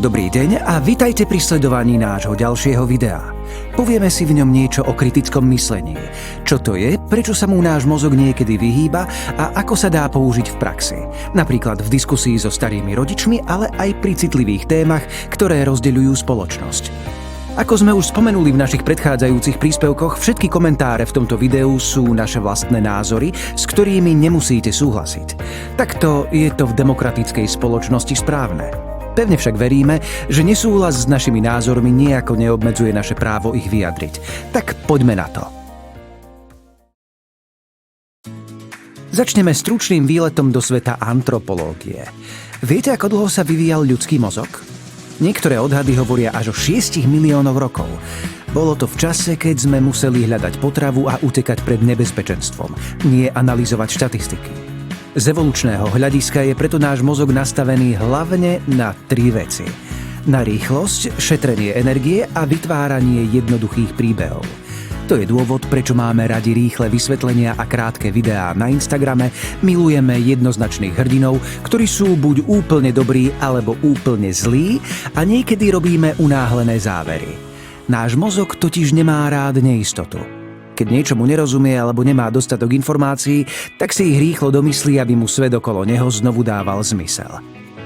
Dobrý deň a vitajte pri sledovaní nášho ďalšieho videa. Povieme si v ňom niečo o kritickom myslení. Čo to je, prečo sa mu náš mozog niekedy vyhýba a ako sa dá použiť v praxi. Napríklad v diskusii so starými rodičmi, ale aj pri citlivých témach, ktoré rozdeľujú spoločnosť. Ako sme už spomenuli v našich predchádzajúcich príspevkoch, všetky komentáre v tomto videu sú naše vlastné názory, s ktorými nemusíte súhlasiť. Takto je to v demokratickej spoločnosti správne. Pevne však veríme, že nesúhlas s našimi názormi nejako neobmedzuje naše právo ich vyjadriť. Tak poďme na to. Začneme stručným výletom do sveta antropológie. Viete, ako dlho sa vyvíjal ľudský mozog? Niektoré odhady hovoria až o 6 miliónov rokov. Bolo to v čase, keď sme museli hľadať potravu a utekať pred nebezpečenstvom, nie analyzovať štatistiky. Z evolučného hľadiska je preto náš mozog nastavený hlavne na 3 veci. Na rýchlosť, šetrenie energie a vytváranie jednoduchých príbehov. To je dôvod, prečo máme radi rýchle vysvetlenia a krátke videá na Instagrame, milujeme jednoznačných hrdinov, ktorí sú buď úplne dobrí alebo úplne zlí a niekedy robíme unáhlené závery. Náš mozog totiž nemá rád neistotu. Keď niečomu nerozumie alebo nemá dostatok informácií, tak si ich rýchlo domyslí, aby mu svet okolo neho znovu dával zmysel.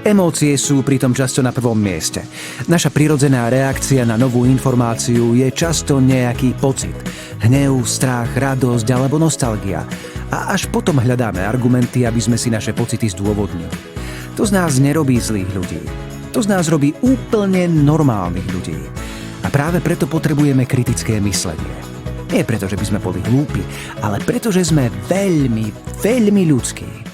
Emócie sú pritom často na prvom mieste. Naša prirodzená reakcia na novú informáciu je často nejaký pocit. Hnev, strach, radosť alebo nostalgia. A až potom hľadáme argumenty, aby sme si naše pocity zdôvodnili. To z nás nerobí zlých ľudí. To z nás robí úplne normálnych ľudí. A práve preto potrebujeme kritické myslenie. Nie preto, že by sme boli hlúpi, ale preto, že sme veľmi ľudskí.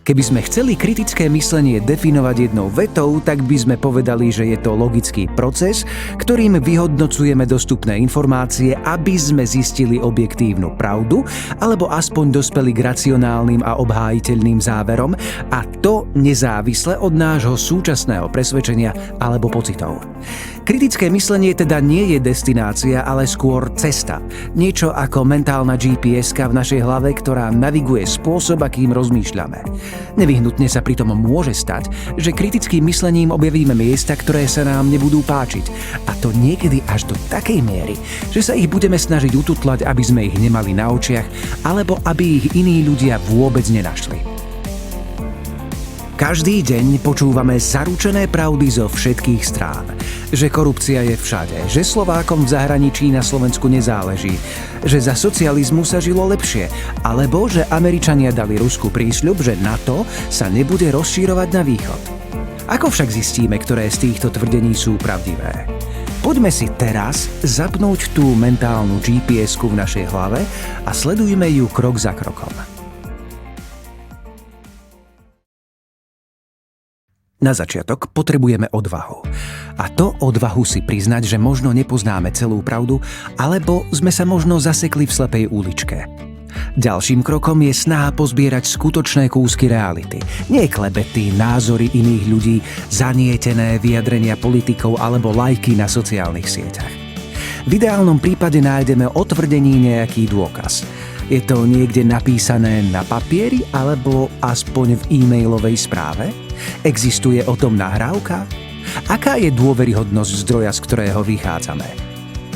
Keby sme chceli kritické myslenie definovať jednou vetou, tak by sme povedali, že je to logický proces, ktorým vyhodnocujeme dostupné informácie, aby sme zistili objektívnu pravdu, alebo aspoň dospeli k racionálnym a obhájiteľným záverom, a to nezávisle od nášho súčasného presvedčenia alebo pocitov. Kritické myslenie teda nie je destinácia, ale skôr cesta. Niečo ako mentálna GPS-ka v našej hlave, ktorá naviguje spôsob, akým rozmýšľame. Nevyhnutne sa pritom môže stať, že kritickým myslením objavíme miesta, ktoré sa nám nebudú páčiť. A to niekedy až do takej miery, že sa ich budeme snažiť ututlať, aby sme ich nemali na očiach, alebo aby ich iní ľudia vôbec nenašli. Každý deň počúvame zaručené pravdy zo všetkých strán. Že korupcia je všade, že Slovákom v zahraničí na Slovensku nezáleží, že za socializmu sa žilo lepšie, alebo že Američania dali Rusku prísľub, že NATO sa nebude rozšírovať na východ. Ako však zistíme, ktoré z týchto tvrdení sú pravdivé? Poďme si teraz zapnúť tú mentálnu GPS-ku v našej hlave a sledujme ju krok za krokom. Na začiatok potrebujeme odvahu. A to odvahu si priznať, že možno nepoznáme celú pravdu, alebo sme sa možno zasekli v slepej uličke. Ďalším krokom je snaha pozbierať skutočné kúsky reality. Nie klebety, názory iných ľudí, zanietené vyjadrenia politikov alebo lajky na sociálnych sieťach. V ideálnom prípade nájdeme o tvrdení nejaký dôkaz. Je to niekde napísané na papieri alebo aspoň v e-mailovej správe? Existuje o tom nahrávka? Aká je dôveryhodnosť zdroja, z ktorého vychádzame?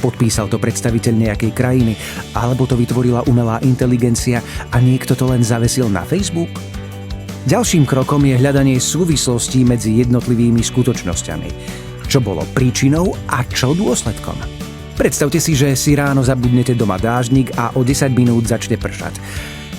Podpísal to predstaviteľ nejakej krajiny, alebo to vytvorila umelá inteligencia a niekto to len zavesil na Facebook? Ďalším krokom je hľadanie súvislostí medzi jednotlivými skutočnosťami. Čo bolo príčinou a čo dôsledkom? Predstavte si, že si ráno zabudnete doma dáždnik a o 10 minút začne pršať.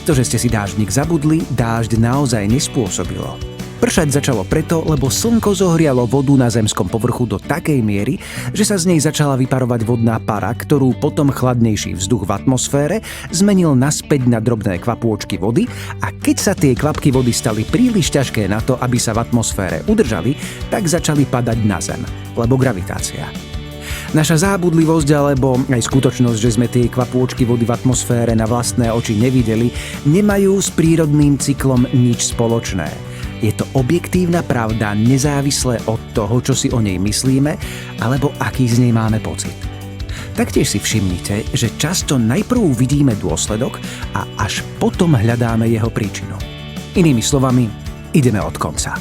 To, že ste si dáždnik zabudli, dážď naozaj nespôsobilo. Pršať začalo preto, lebo slnko zohrialo vodu na zemskom povrchu do takej miery, že sa z nej začala vyparovať vodná para, ktorú potom chladnejší vzduch v atmosfére zmenil naspäť na drobné kvapôčky vody, a keď sa tie kvapky vody stali príliš ťažké na to, aby sa v atmosfére udržali, tak začali padať na zem, lebo gravitácia. Naša zábudlivosť alebo aj skutočnosť, že sme tie kvapôčky vody v atmosfére na vlastné oči nevideli, nemajú s prírodným cyklom nič spoločné. Je to objektívna pravda nezávisle od toho, čo si o nej myslíme, alebo aký z nej máme pocit. Taktiež si všimnite, že často najprv vidíme dôsledok a až potom hľadáme jeho príčinu. Inými slovami, ideme od konca.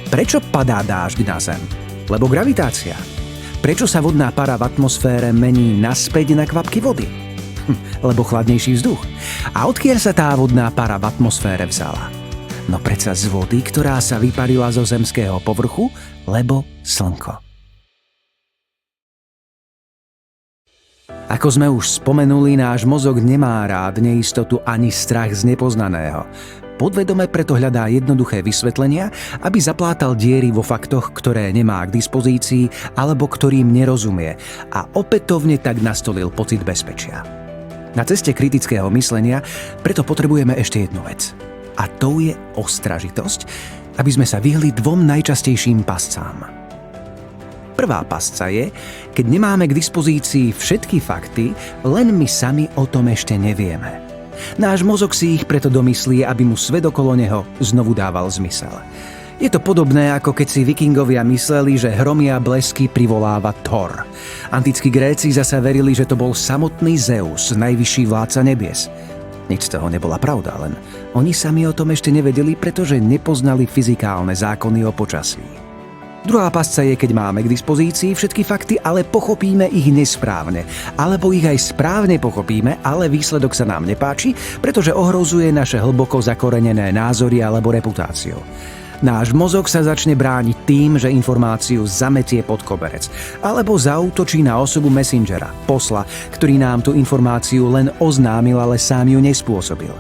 Prečo padá dážď na Zem? Lebo gravitácia. Prečo sa vodná para v atmosfére mení naspäť na kvapky vody? Lebo chladnejší vzduch. A odkiaľ sa tá vodná para v atmosfére vzala? No predsa z vody, ktorá sa vyparila zo zemského povrchu, lebo slnko. Ako sme už spomenuli, náš mozog nemá rád neistotu ani strach z nepoznaného. Podvedome preto hľadá jednoduché vysvetlenia, aby zaplátal diery vo faktoch, ktoré nemá k dispozícii alebo ktorým nerozumie, a opätovne tak nastolil pocit bezpečia. Na ceste kritického myslenia preto potrebujeme ešte jednu vec. A to je ostražitosť, aby sme sa vyhli dvom najčastejším pascám. Prvá pasca je, keď nemáme k dispozícii všetky fakty, len my sami o tom ešte nevieme. Náš mozog si ich preto domyslí, aby mu svet okolo neho znovu dával zmysel. Je to podobné, ako keď si vikingovia mysleli, že hromy a blesky privoláva Thor. Antickí Gréci zasa verili, že to bol samotný Zeus, najvyšší vládca nebies. Nič z toho nebola pravda, len oni sami o tom ešte nevedeli, pretože nepoznali fyzikálne zákony o počasí. Druhá pasca je, keď máme k dispozícii všetky fakty, ale pochopíme ich nesprávne. Alebo ich aj správne pochopíme, ale výsledok sa nám nepáči, pretože ohrozuje naše hlboko zakorenené názory alebo reputáciu. Náš mozog sa začne brániť tým, že informáciu zametie pod koberec, alebo zaútočí na osobu messengera, posla, ktorý nám tú informáciu len oznámil, ale sám ju nespôsobil.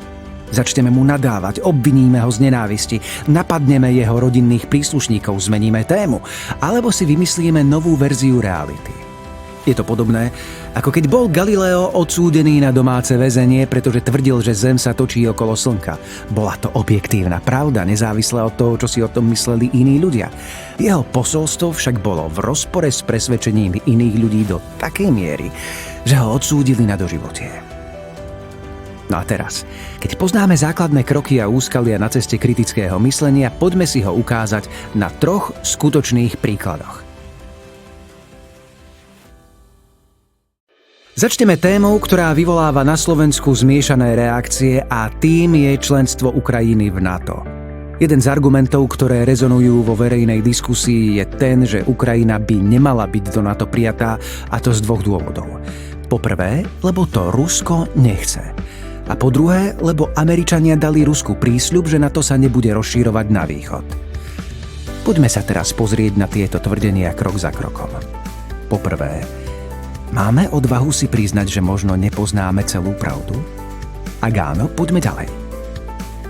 Začneme mu nadávať, obviníme ho z nenávisti, napadneme jeho rodinných príslušníkov, zmeníme tému, alebo si vymyslíme novú verziu reality. Je to podobné, ako keď bol Galileo odsúdený na domáce väzenie, pretože tvrdil, že Zem sa točí okolo Slnka. Bola to objektívna pravda, nezávisle od toho, čo si o tom mysleli iní ľudia. Jeho posolstvo však bolo v rozpore s presvedčením iných ľudí do takej miery, že ho odsúdili na doživotie. No a teraz, keď poznáme základné kroky a úskalia na ceste kritického myslenia, poďme si ho ukázať na 3 skutočných príkladoch. Začneme témou, ktorá vyvoláva na Slovensku zmiešané reakcie, a tým je členstvo Ukrajiny v NATO. Jeden z argumentov, ktoré rezonujú vo verejnej diskusii, je ten, že Ukrajina by nemala byť do NATO prijatá, a to z 2 dôvodov. Po prvé, lebo to Rusko nechce. A po druhé, lebo Američania dali Rusku prísľub, že NATO sa nebude rozšírovať na východ. Poďme sa teraz pozrieť na tieto tvrdenia krok za krokom. Po prvé, máme odvahu si priznať, že možno nepoznáme celú pravdu? Ak áno, poďme ďalej.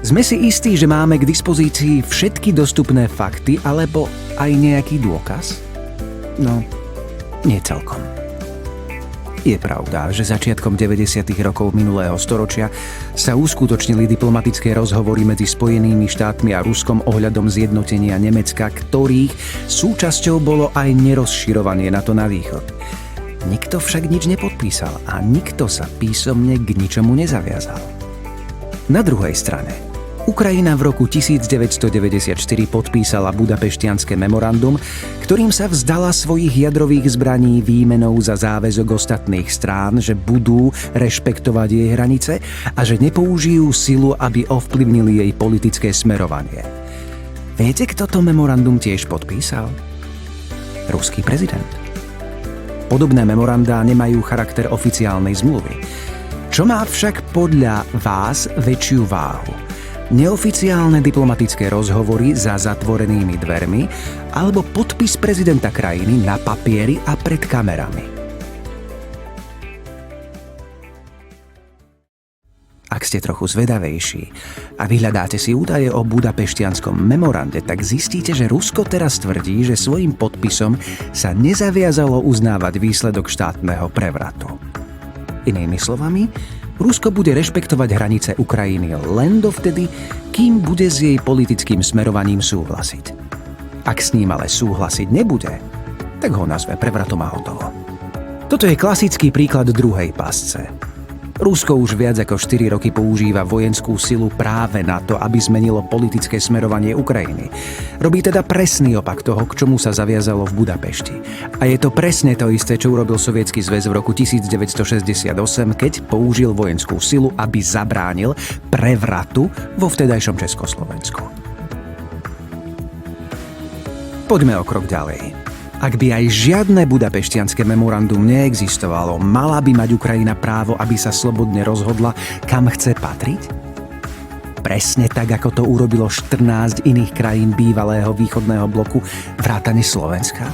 Sme si istí, že máme k dispozícii všetky dostupné fakty alebo aj nejaký dôkaz? No, nie celkom. Je pravda, že začiatkom 90. rokov minulého storočia sa uskutočnili diplomatické rozhovory medzi Spojenými štátmi a Ruskom ohľadom zjednotenia Nemecka, ktorých súčasťou bolo aj nerozširovanie NATO na východ. Nikto však nič nepodpísal a nikto sa písomne k ničomu nezaviazal. Na druhej strane, Ukrajina v roku 1994 podpísala Budapešťanské memorandum, ktorým sa vzdala svojich jadrových zbraní výmenou za záväzok ostatných strán, že budú rešpektovať jej hranice a že nepoužijú silu, aby ovplyvnili jej politické smerovanie. Viete, kto to memorandum tiež podpísal? Ruský prezident. Podobné memorandá nemajú charakter oficiálnej zmluvy. Čo má však podľa vás väčšiu váhu? Neoficiálne diplomatické rozhovory za zatvorenými dvermi alebo podpis prezidenta krajiny na papieri a pred kamerami? Ak ste trochu zvedavejší a vyhľadáte si údaje o Budapešťanskom memorande, tak zistíte, že Rusko teraz tvrdí, že svojím podpisom sa nezaviazalo uznávať výsledok štátneho prevratu. Inými slovami, Rusko bude rešpektovať hranice Ukrajiny len dovtedy, kým bude s jej politickým smerovaním súhlasiť. Ak s ním ale súhlasiť nebude, tak ho nazve prevratom a hotovo. Toto je klasický príklad druhej pasce. Rusko už viac ako 4 roky používa vojenskú silu práve na to, aby zmenilo politické smerovanie Ukrajiny. Robí teda presný opak toho, k čomu sa zaviazalo v Budapešti. A je to presne to isté, čo urobil Sovietsky zväz v roku 1968, keď použil vojenskú silu, aby zabránil prevratu vo vtedajšom Československu. Poďme o krok ďalej. Ak by aj žiadne budapešťanské memorandum neexistovalo, mala by mať Ukrajina právo, aby sa slobodne rozhodla, kam chce patriť? Presne tak, ako to urobilo 14 iných krajín bývalého východného bloku, vrátane Slovenska?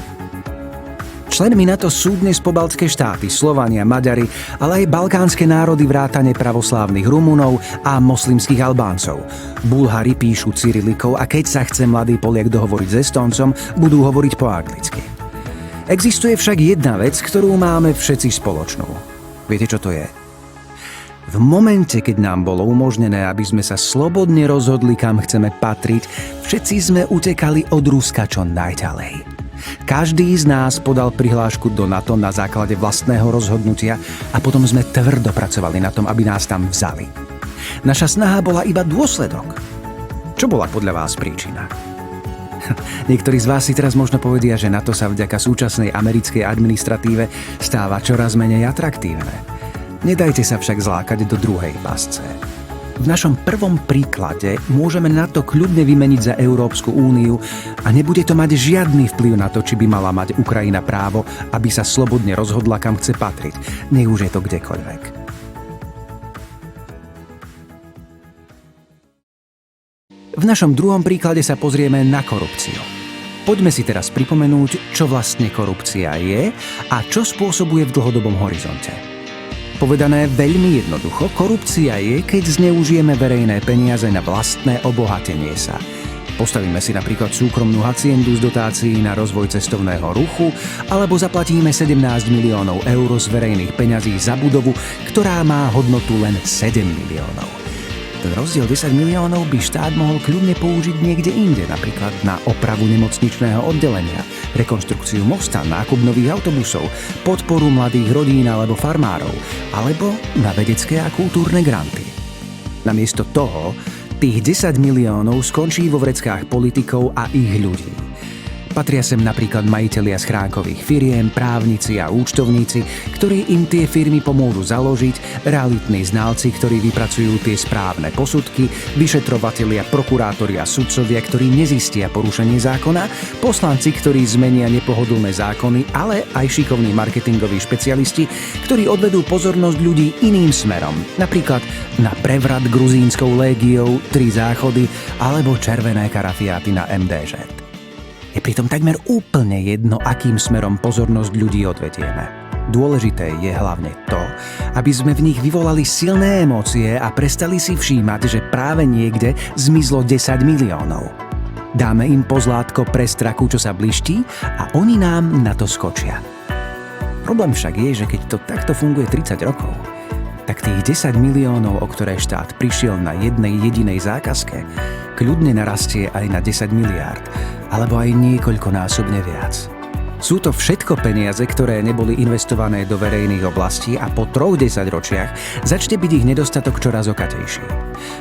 Členmi NATO sú dnes pobaltské štáty, Slovania, Maďari, ale aj balkánske národy vrátane pravoslávnych Rumunov a moslimských Albáncov. Bulhári píšu cyrilikou a keď sa chce mladý Poliak dohovoriť s Estóncom, budú hovoriť po anglicky. Existuje však jedna vec, ktorú máme všetci spoločnú. Viete, čo to je? V momente, keď nám bolo umožnené, aby sme sa slobodne rozhodli, kam chceme patriť, všetci sme utekali od Ruska čo najďalej. Každý z nás podal prihlášku do NATO na základe vlastného rozhodnutia a potom sme tvrdo pracovali na tom, aby nás tam vzali. Naša snaha bola iba dôsledok. Čo bola podľa vás príčina? Niektorí z vás si teraz možno povedia, že NATO sa vďaka súčasnej americkej administratíve stáva čoraz menej atraktívne. Nedajte sa však zlákať do druhej pasce. V našom prvom príklade môžeme NATO kľudne vymeniť za Európsku úniu a nebude to mať žiadny vplyv na to, či by mala mať Ukrajina právo, aby sa slobodne rozhodla, kam chce patriť. Nech už je to kdekoľvek. V našom druhom príklade sa pozrieme na korupciu. Poďme si teraz pripomenúť, čo vlastne korupcia je a čo spôsobuje v dlhodobom horizonte. Povedané veľmi jednoducho, korupcia je, keď zneužijeme verejné peniaze na vlastné obohatenie sa. Postavíme si napríklad súkromnú haciendu z dotácií na rozvoj cestovného ruchu alebo zaplatíme 17 miliónov eur z verejných peňazí za budovu, ktorá má hodnotu len 7 miliónov. Ten rozdiel 10 miliónov by štát mohol kľudne použiť niekde inde, napríklad na opravu nemocničného oddelenia, rekonštrukciu mosta, nákup nových autobusov, podporu mladých rodín alebo farmárov, alebo na vedecké a kultúrne granty. Namiesto toho, tých 10 miliónov skončí vo vreckách politikov a ich ľudí. Patria sem napríklad majitelia schránkových firiem, právnici a účtovníci, ktorí im tie firmy pomôžu založiť, realitní znalci, ktorí vypracujú tie správne posudky, vyšetrovatelia, prokurátori a sudcovia, ktorí nezistia porušenie zákona, poslanci, ktorí zmenia nepohodlné zákony, ale aj šikovní marketingoví špecialisti, ktorí odvedú pozornosť ľudí iným smerom, napríklad na prevrat gruzínskou légiou, 3 záchody alebo červené karafiáty na MDŽ. Je pritom takmer úplne jedno, akým smerom pozornosť ľudí odvedieme. Dôležité je hlavne to, aby sme v nich vyvolali silné emócie a prestali si všímať, že práve niekde zmizlo 10 miliónov. Dáme im pozlátko pre straku, čo sa bliští a oni nám na to skočia. Problém však je, že keď to takto funguje 30 rokov, tak tých 10 miliónov, o ktoré štát prišiel na jednej jedinej zákazke, kľudne narastie aj na 10 miliárd, alebo aj niekoľkonásobne viac. Sú to všetko peniaze, ktoré neboli investované do verejných oblastí a po 3 desaťročiach začne byť ich nedostatok čoraz okatejší.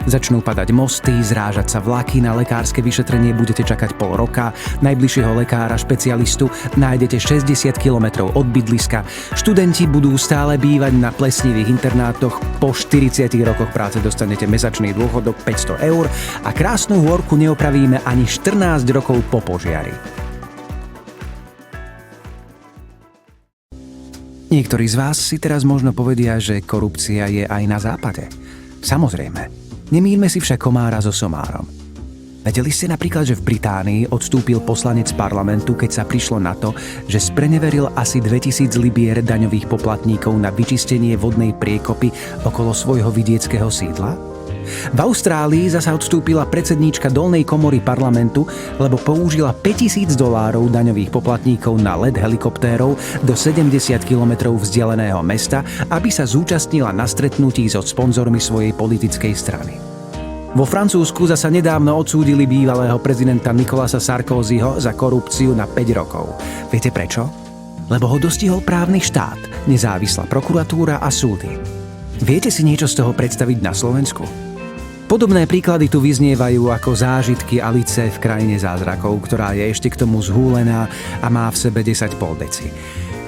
Začnú padať mosty, zrážať sa vlaky, na lekárske vyšetrenie budete čakať pol roka, najbližšieho lekára špecialistu nájdete 60 km od bydliska, študenti budú stále bývať na plesnivých internátoch, po 40 rokoch práce dostanete mesačný dôchodok 500 eur a krásnu hôrku neopravíme ani 14 rokov po požiari. Niektorí z vás si teraz možno povedia, že korupcia je aj na západe. Samozrejme, nemýlme si však komára so somárom. Vedeli ste napríklad, že v Británii odstúpil poslanec parlamentu, keď sa prišlo na to, že spreneveril asi 2000 libier daňových poplatníkov na vyčistenie vodnej priekopy okolo svojho vidieckého sídla? V Austrálii zasa odstúpila predsedníčka dolnej komory parlamentu, lebo použila $5000 daňových poplatníkov na let helikoptérov do 70 km vzdialeného mesta, aby sa zúčastnila na stretnutí so sponzormi svojej politickej strany. Vo Francúzsku zasa nedávno odsúdili bývalého prezidenta Nicolasa Sarkozyho za korupciu na 5 rokov. Viete prečo? Lebo ho dostihol právny štát, nezávislá prokuratúra a súdy. Viete si niečo z toho predstaviť na Slovensku? Podobné príklady tu vyznievajú ako zážitky Alice v krajine zázrakov, ktorá je ešte k tomu zhúlená a má v sebe 10,5 deci.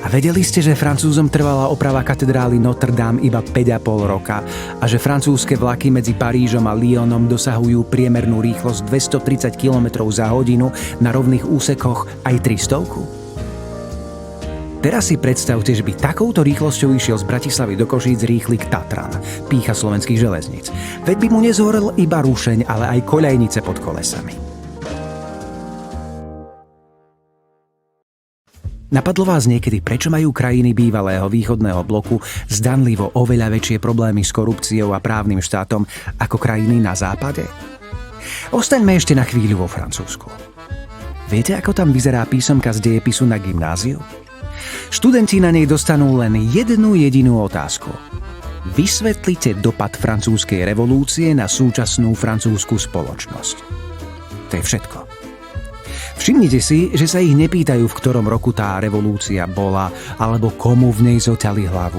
A vedeli ste, že Francúzom trvala oprava katedrály Notre Dame iba 5,5 roka a že francúzske vlaky medzi Parížom a Lyonom dosahujú priemernú rýchlosť 230 km za hodinu, na rovných úsekoch aj 300? Teraz si predstavte, že by takouto rýchlosťou išiel z Bratislavy do Košíc rýchlik Tatran, pýcha slovenských železníc. Veď by mu nezhorel iba rušeň, ale aj koľajnice pod kolesami. Napadlo vás niekedy, prečo majú krajiny bývalého východného bloku zdanlivo oveľa väčšie problémy s korupciou a právnym štátom ako krajiny na západe? Ostaňme ešte na chvíľu vo Francúzsku. Viete, ako tam vyzerá písomka z dejepisu na gymnáziu? Študenti na nej dostanú len jednu jedinú otázku. Vysvetlite dopad francúzskej revolúcie na súčasnú francúzsku spoločnosť. To je všetko. Všimnite si, že sa ich nepýtajú, v ktorom roku tá revolúcia bola, alebo komu v nej zoťali hlavu.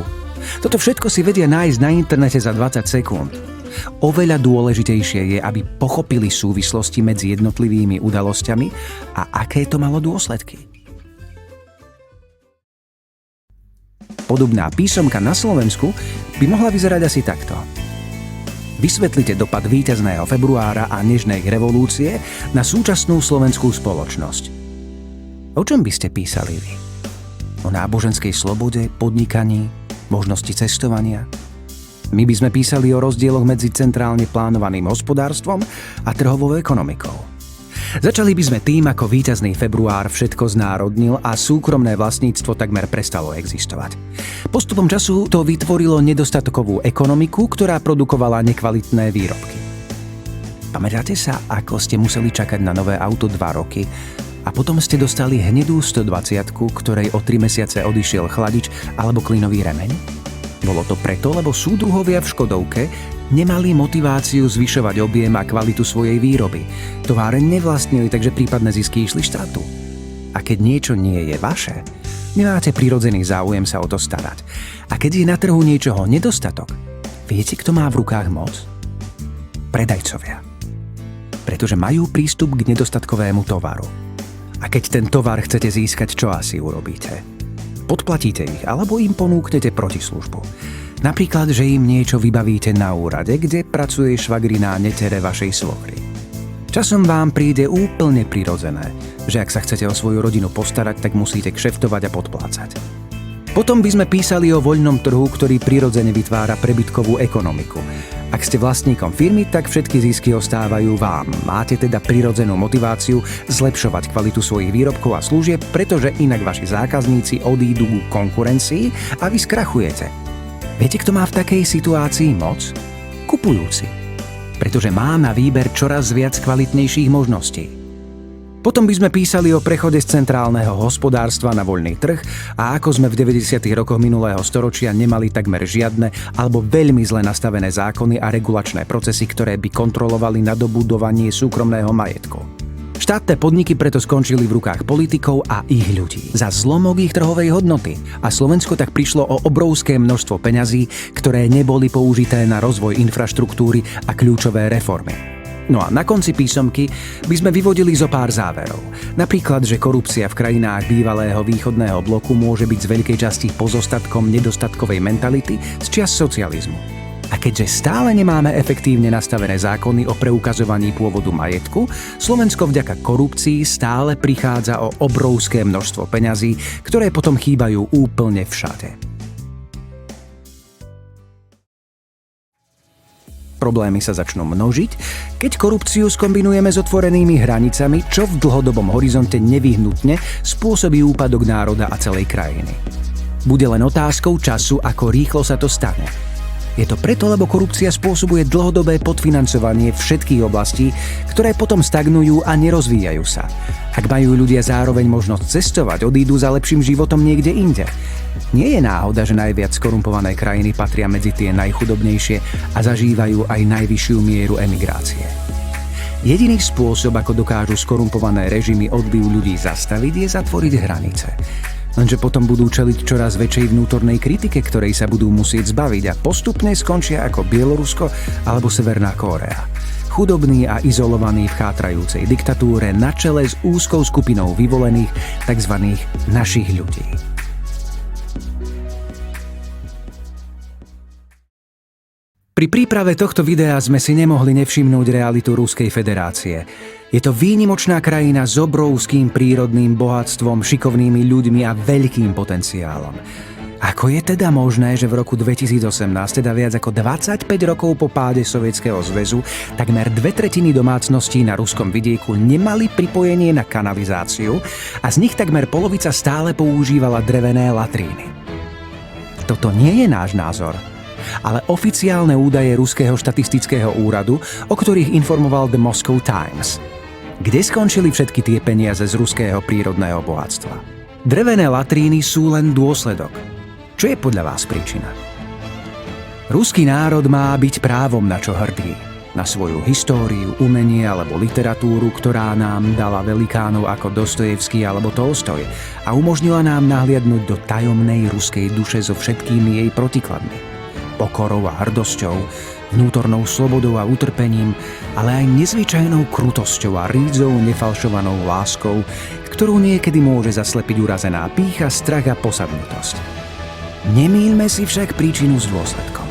Toto všetko si vedia nájsť na internete za 20 sekúnd. Oveľa dôležitejšie je, aby pochopili súvislosti medzi jednotlivými udalosťami a aké to malo dôsledky. Podobná písomka na Slovensku by mohla vyzerať asi takto. Vysvetlite dopad víťazného februára a nežnej revolúcie na súčasnú slovenskú spoločnosť. O čom by ste písali vy? O náboženskej slobode, podnikaní, možnosti cestovania? My by sme písali o rozdieloch medzi centrálne plánovaným hospodárstvom a trhovou ekonomikou. Začali by sme tým, ako víťazný február všetko znárodnil a súkromné vlastníctvo takmer prestalo existovať. Postupom času to vytvorilo nedostatkovú ekonomiku, ktorá produkovala nekvalitné výrobky. Pamätáte sa, ako ste museli čakať na nové auto 2 roky a potom ste dostali hnedú 120-ku, ktorej o 3 mesiace odišiel chladič alebo klinový remeň? Bolo to preto, lebo súdruhovia v Škodovke nemali motiváciu zvyšovať objem a kvalitu svojej výroby. Továreň nevlastnili, takže prípadné zisky išli štátu. A keď niečo nie je vaše, nemáte prirodzený záujem sa o to starať. A keď je na trhu niečoho nedostatok, viete, kto má v rukách moc? Predajcovia. Pretože majú prístup k nedostatkovému tovaru. A keď ten tovar chcete získať, čo asi urobíte? Podplatíte ich, alebo im ponúknete protislužbu. Napríklad, že im niečo vybavíte na úrade, kde pracuje švagrina netere vašej svokry. Časom vám príde úplne prirodzené, že ak sa chcete o svoju rodinu postarať, tak musíte kšeftovať a podplácať. Potom by sme písali o voľnom trhu, ktorý prirodzene vytvára prebytkovú ekonomiku. Ak ste vlastníkom firmy, tak všetky zisky ostávajú vám. Máte teda prirodzenú motiváciu zlepšovať kvalitu svojich výrobkov a služieb, pretože inak vaši zákazníci odídu ku konkurencii a vy skrachujete. Viete, kto má v takej situácii moc? Kupujúci. Pretože má na výber čoraz viac kvalitnejších možností. Potom by sme písali o prechode z centrálneho hospodárstva na voľný trh a ako sme v 90. rokoch minulého storočia nemali takmer žiadne alebo veľmi zle nastavené zákony a regulačné procesy, ktoré by kontrolovali nadobudovanie súkromného majetku. Štátne podniky preto skončili v rukách politikov a ich ľudí za zlomok ich trhovej hodnoty a Slovensko tak prišlo o obrovské množstvo peňazí, ktoré neboli použité na rozvoj infraštruktúry a kľúčové reformy. No a na konci písomky by sme vyvodili zo pár záverov. Napríklad, že korupcia v krajinách bývalého východného bloku môže byť z veľkej časti pozostatkom nedostatkovej mentality z čias socializmu. A keďže stále nemáme efektívne nastavené zákony o preukazovaní pôvodu majetku, Slovensko vďaka korupcii stále prichádza o obrovské množstvo peňazí, ktoré potom chýbajú úplne všade. Problémy sa začnú množiť, keď korupciu skombinujeme s otvorenými hranicami, čo v dlhodobom horizonte nevyhnutne spôsobí úpadok národa a celej krajiny. Bude len otázkou času, ako rýchlo sa to stane. Je to preto, lebo korupcia spôsobuje dlhodobé podfinancovanie všetkých oblastí, ktoré potom stagnujú a nerozvíjajú sa. Ak majú ľudia zároveň možnosť cestovať, odídu za lepším životom niekde inde. Nie je náhoda, že najviac skorumpované krajiny patria medzi tie najchudobnejšie a zažívajú aj najvyššiu mieru emigrácie. Jediný spôsob, ako dokážu skorumpované režimy odbiv ľudí zastaviť, je zatvoriť hranice. Lenže potom budú čeliť čoraz väčšej vnútornej kritike, ktorej sa budú musieť zbaviť a postupne skončia ako Bielorusko alebo Severná Kórea. Chudobný a izolovaný v chátrajúcej diktatúre na čele s úzkou skupinou vyvolených tzv. Našich ľudí. Pri príprave tohto videa sme si nemohli nevšimnúť realitu Ruskej federácie. Je to výnimočná krajina s obrovským prírodným bohatstvom, šikovnými ľuďmi a veľkým potenciálom. Ako je teda možné, že v roku 2018, teda viac ako 25 rokov po páde Sovietskeho zväzu, takmer 2/3 domácností na ruskom vidieku nemali pripojenie na kanalizáciu a z nich takmer polovica stále používala drevené latríny? Toto nie je náš názor, ale oficiálne údaje Ruského štatistického úradu, o ktorých informoval The Moscow Times. Kde skončili všetky tie peniaze z ruského prírodného bohatstva? Drevené latríny sú len dôsledok. Čo je podľa vás príčina? Ruský národ má byť právom na čo hrdý. Na svoju históriu, umenie alebo literatúru, ktorá nám dala velikánov ako Dostojevský alebo Tolstoj a umožnila nám nahliadnúť do tajomnej ruskej duše so všetkými jej protikladmi. Pokorou a hrdosťou, vnútornou slobodou a utrpením, ale aj nezvyčajnou krutosťou a rídzou nefalšovanou láskou, ktorú niekedy môže zaslepiť urazená pýcha, strach a posadnutosť. Nemýľme si však príčinu s dôsledkom.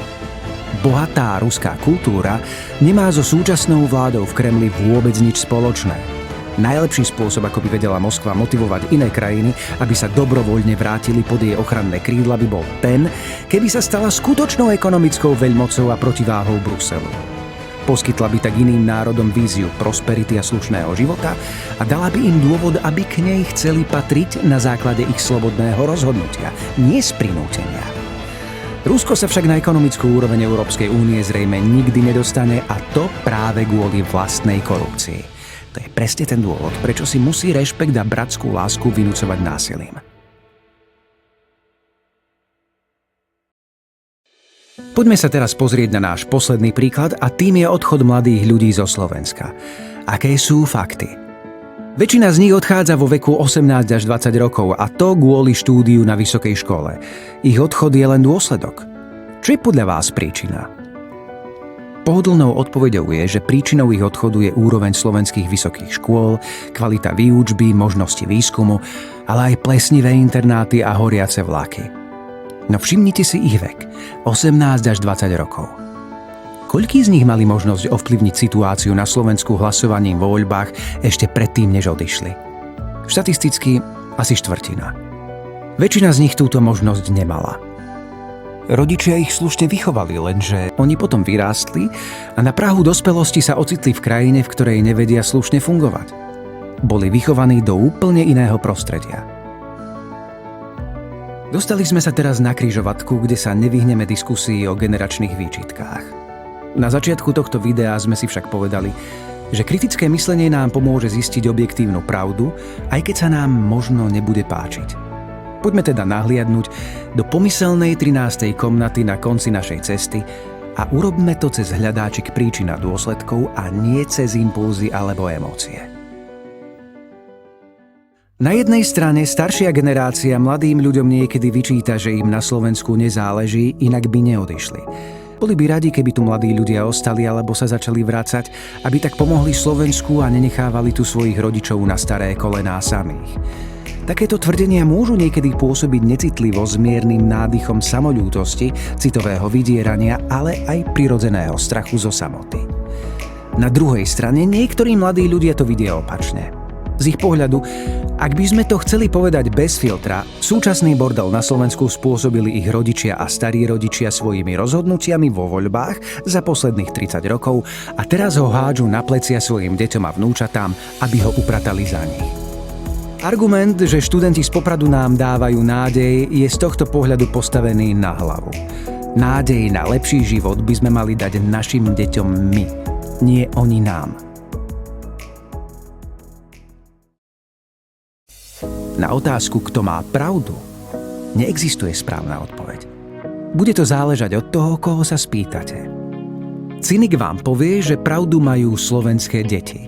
Bohatá ruská kultúra nemá so súčasnou vládou v Kremli vôbec nič spoločné. Najlepší spôsob, ako by vedela Moskva motivovať iné krajiny, aby sa dobrovoľne vrátili pod jej ochranné krídla, by bol ten, keby sa stala skutočnou ekonomickou veľmocou a protiváhou Bruselu. Poskytla by tak iným národom víziu prosperity a slušného života a dala by im dôvod, aby k nej chceli patriť na základe ich slobodného rozhodnutia, nie z prinútenia. Rusko sa však na ekonomickú úroveň Európskej únie zrejme nikdy nedostane, a to práve kvôli vlastnej korupcii. To je presne ten dôvod, prečo si musí rešpekt a bratskú lásku vynúcovať násilím. Poďme sa teraz pozrieť na náš posledný príklad a tým je odchod mladých ľudí zo Slovenska. Aké sú fakty? Väčšina z nich odchádza vo veku 18 až 20 rokov a to kvôli štúdiu na vysokej škole. Ich odchod je len dôsledok. Čo je podľa vás príčina? Pohodlnou odpoveďou je, že príčinou ich odchodu je úroveň slovenských vysokých škôl, kvalita výučby, možnosti výskumu, ale aj plesnivé internáty a horiace vlaky. No všimnite si ich vek, 18 až 20 rokov. Koľkí z nich mali možnosť ovplyvniť situáciu na Slovensku hlasovaním vo voľbách ešte predtým, než odišli? Štatisticky asi štvrtina. Väčšina z nich túto možnosť nemala. Rodičia ich slušne vychovali, lenže oni potom vyrástli a na prahu dospelosti sa ocitli v krajine, v ktorej nevedia slušne fungovať. Boli vychovaní do úplne iného prostredia. Dostali sme sa teraz na križovatku, kde sa nevyhneme diskusii o generačných výčitkách. Na začiatku tohto videa sme si však povedali, že kritické myslenie nám pomôže zistiť objektívnu pravdu, aj keď sa nám možno nebude páčiť. Poďme teda nahliadnúť do pomyselnej 13. komnaty na konci našej cesty a urobme to cez hľadáčik príčin a dôsledkov a nie cez impulzy alebo emócie. Na jednej strane staršia generácia mladým ľuďom niekedy vyčíta, že im na Slovensku nezáleží, inak by neodišli. Boli by radi, keby tu mladí ľudia ostali alebo sa začali vracať, aby tak pomohli Slovensku a nenechávali tu svojich rodičov na staré kolená samých. Takéto tvrdenia môžu niekedy pôsobiť necitlivo s miernym nádychom samoľútosti, citového vydierania, ale aj prirodzeného strachu zo samoty. Na druhej strane niektorí mladí ľudia to vidia opačne. Z ich pohľadu, ak by sme to chceli povedať bez filtra, súčasný bordel na Slovensku spôsobili ich rodičia a starí rodičia svojimi rozhodnutiami vo voľbách za posledných 30 rokov a teraz ho hádžu na plecia svojim deťom a vnúčatám, aby ho upratali za nich. Argument, že študenti z Popradu nám dávajú nádej, je z tohto pohľadu postavený na hlavu. Nádej na lepší život by sme mali dať našim deťom my, nie oni nám. Na otázku, kto má pravdu, neexistuje správna odpoveď. Bude to záležať od toho, koho sa spýtate. Cynik vám povie, že pravdu majú slovenské deti.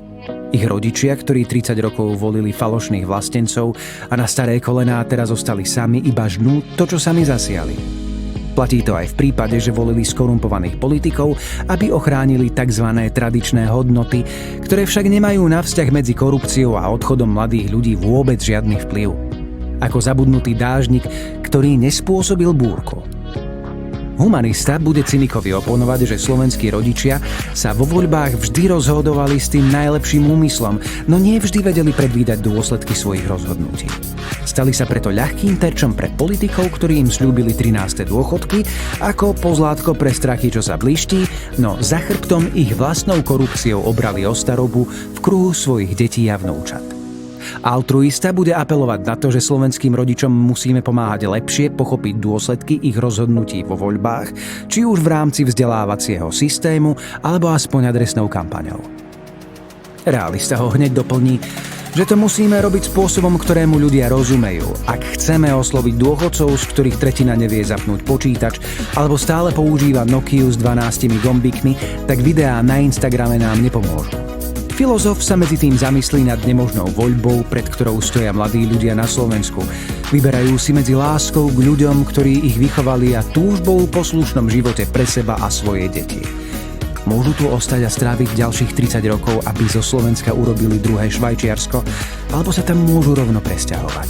Ich rodičia, ktorí 30 rokov volili falošných vlastencov a na staré kolená teraz zostali sami, iba žnú to, čo sami zasiali. Platí to aj v prípade, že volili skorumpovaných politikov, aby ochránili tzv. Tradičné hodnoty, ktoré však nemajú na vzťah medzi korupciou a odchodom mladých ľudí vôbec žiadny vplyv. Ako zabudnutý dážnik, ktorý nespôsobil búrku. Humanista bude cynikovi oponovať, že slovenskí rodičia sa vo voľbách vždy rozhodovali s tým najlepším úmyslom, no nie vždy vedeli predvídať dôsledky svojich rozhodnutí. Stali sa preto ľahkým terčom pre politikov, ktorí im sľúbili 13. dôchodky, ako pozlátko pre strachy, čo sa blíšti, no za chrbtom ich vlastnou korupciou obrali o starobu v kruhu svojich detí a vnúčat. Altruista bude apelovať na to, že slovenským rodičom musíme pomáhať lepšie pochopiť dôsledky ich rozhodnutí vo voľbách, či už v rámci vzdelávacieho systému, alebo aspoň adresnou kampaňou. Realista ho hneď doplní, že to musíme robiť spôsobom, ktorému ľudia rozumejú. Ak chceme osloviť dôchodcov, z ktorých tretina nevie zapnúť počítač, alebo stále používa Nokiu s 12 gombíkmi, tak videá na Instagrame nám nepomôžu. Filozof sa medzi tým zamyslí nad nemožnou voľbou, pred ktorou stoja mladí ľudia na Slovensku. Vyberajú si medzi láskou k ľuďom, ktorí ich vychovali, a túžbou po slušnom živote pre seba a svoje deti. Môžu tu ostať a stráviť ďalších 30 rokov, aby zo Slovenska urobili druhé Švajčiarsko, alebo sa tam môžu rovno presťahovať.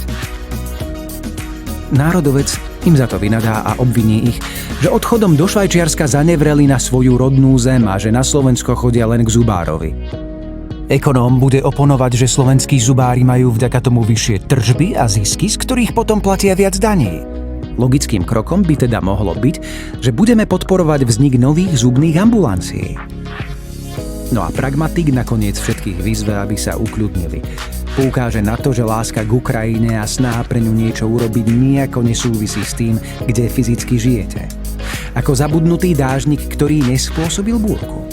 Národovec im za to vynadá a obviní ich, že odchodom do Švajčiarska zanevreli na svoju rodnú zem a že na Slovensko chodia len k zubárovi. Ekonóm bude oponovať, že slovenskí zubári majú vďaka tomu vyššie tržby a zisky, z ktorých potom platia viac daní. Logickým krokom by teda mohlo byť, že budeme podporovať vznik nových zubných ambulancií. No a pragmatik nakoniec všetkých vyzve, aby sa ukľudnili. Poukáže na to, že láska k Ukrajine a snaha pre ňu niečo urobiť nijako nesúvisí s tým, kde fyzicky žijete. Ako zabudnutý dážnik, ktorý nespôsobil búrku.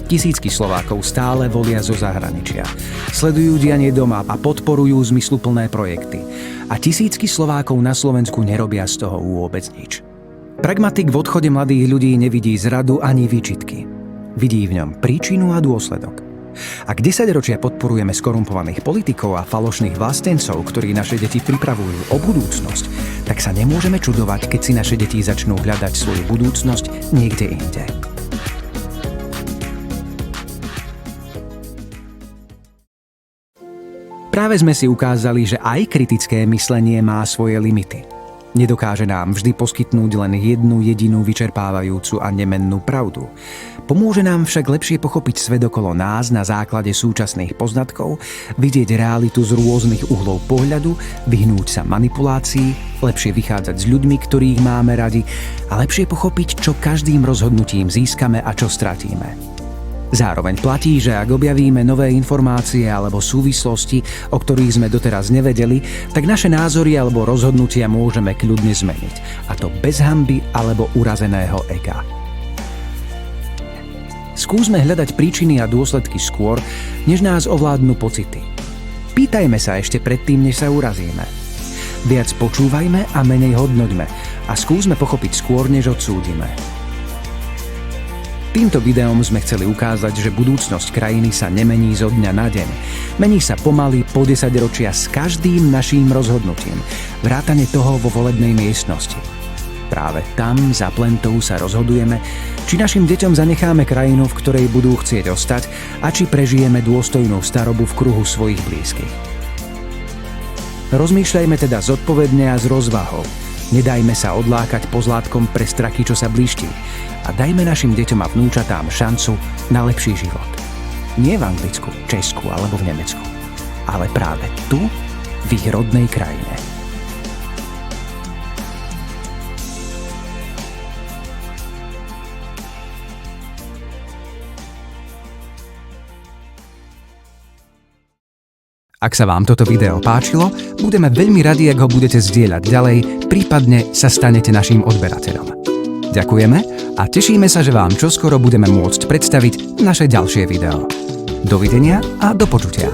Tisícky Slovákov stále volia zo zahraničia. Sledujú dianie doma a podporujú zmysluplné projekty. A tisícky Slovákov na Slovensku nerobia z toho vôbec nič. Pragmatik v odchode mladých ľudí nevidí zradu ani výčitky. Vidí v ňom príčinu a dôsledok. Ak 10 ročia podporujeme skorumpovaných politikov a falošných vlastencov, ktorí naše deti pripravujú o budúcnosť, tak sa nemôžeme čudovať, keď si naše deti začnú hľadať svoju budúcnosť niekde inde. Práve sme si ukázali, že aj kritické myslenie má svoje limity. Nedokáže nám vždy poskytnúť len jednu jedinú vyčerpávajúcu a nemennú pravdu. Pomôže nám však lepšie pochopiť svet okolo nás na základe súčasných poznatkov, vidieť realitu z rôznych uhlov pohľadu, vyhnúť sa manipulácii, lepšie vychádzať s ľuďmi, ktorých máme radi, a lepšie pochopiť, čo každým rozhodnutím získame a čo stratíme. Zároveň platí, že ak objavíme nové informácie alebo súvislosti, o ktorých sme doteraz nevedeli, tak naše názory alebo rozhodnutia môžeme kľudne zmeniť. A to bez hanby alebo urazeného ega. Skúsme hľadať príčiny a dôsledky skôr, než nás ovládnu pocity. Pýtajme sa ešte predtým, než sa urazíme. Viac počúvajme a menej hodnoťme a skúsme pochopiť skôr, než odsúdime. Týmto videom sme chceli ukázať, že budúcnosť krajiny sa nemení zo dňa na deň. Mení sa pomaly po 10 ročia s každým naším rozhodnutím, vrátane toho vo volebnej miestnosti. Práve tam, za plentou, sa rozhodujeme, či našim deťom zanecháme krajinu, v ktorej budú chcieť ostať, a či prežijeme dôstojnú starobu v kruhu svojich blízkych. Rozmýšľajme teda zodpovedne a s rozvahou. Nedajme sa odlákať pozlátkom pre strachy, čo sa blíšti, a dajme našim deťom a vnúčatám šancu na lepší život. Nie v Anglicku, Česku alebo v Nemecku, ale práve tu, v ich rodnej krajine. Ak sa vám toto video páčilo, budeme veľmi radi, ak ho budete zdieľať ďalej, prípadne sa stanete naším odberateľom. Ďakujeme a tešíme sa, že vám čoskoro budeme môcť predstaviť naše ďalšie video. Dovidenia a do počutia.